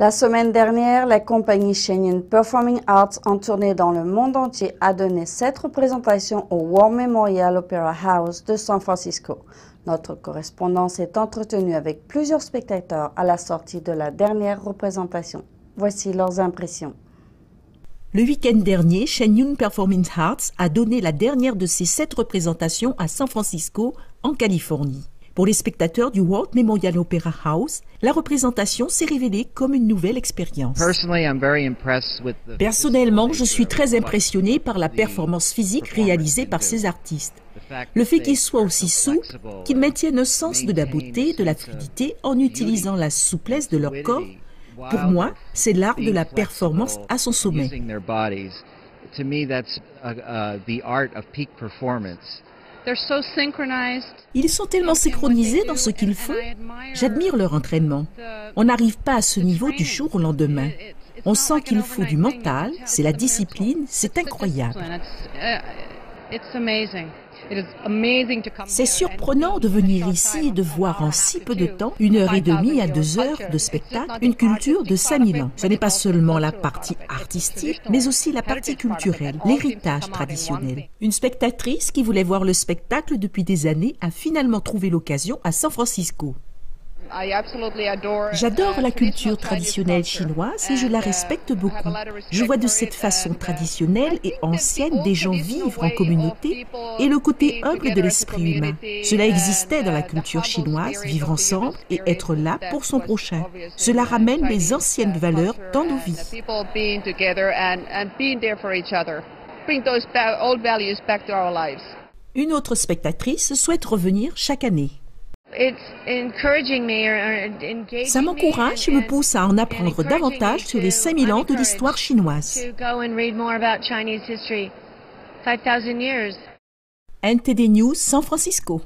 La semaine dernière, la compagnie Shenyun Performing Arts, en tournée dans le monde entier, a donné 7 représentations au War Memorial Opera House de San Francisco. Notre correspondant s'est entretenu avec plusieurs spectateurs à la sortie de la dernière représentation. Voici leurs impressions. Le week-end dernier, Shenyun Performing Arts a donné la dernière de ses 7 représentations à San Francisco, en Californie. Pour les spectateurs du War Memorial Opera House, la représentation s'est révélée comme une nouvelle expérience. Personnellement, je suis très impressionné par la performance physique réalisée par ces artistes. Le fait qu'ils soient aussi souples, qu'ils maintiennent un sens de la beauté, de la fluidité en utilisant la souplesse de leur corps, pour moi, c'est l'art de la performance à son sommet. Ils sont tellement synchronisés dans ce qu'ils font. J'admire leur entraînement. On n'arrive pas à ce niveau du jour au lendemain. On sent qu'il faut du mental, c'est la discipline, c'est incroyable. C'est surprenant de venir ici et de voir en si peu de temps, 1h30 à 2 heures de spectacle, une culture de 5000 ans. Ce n'est pas seulement la partie artistique, mais aussi la partie culturelle, l'héritage traditionnel. Une spectatrice qui voulait voir le spectacle depuis des années a finalement trouvé l'occasion à San Francisco. J'adore la culture traditionnelle chinoise et je la respecte beaucoup. Je vois de cette façon traditionnelle et ancienne des gens vivre en communauté et le côté humble de l'esprit humain. Cela existait dans la culture chinoise, vivre ensemble et être là pour son prochain. Cela ramène les anciennes valeurs dans nos vies. Une autre spectatrice souhaite revenir chaque année. Ça m'encourage et me pousse à en apprendre davantage sur les 5000 ans de l'histoire chinoise. NTD News, San Francisco.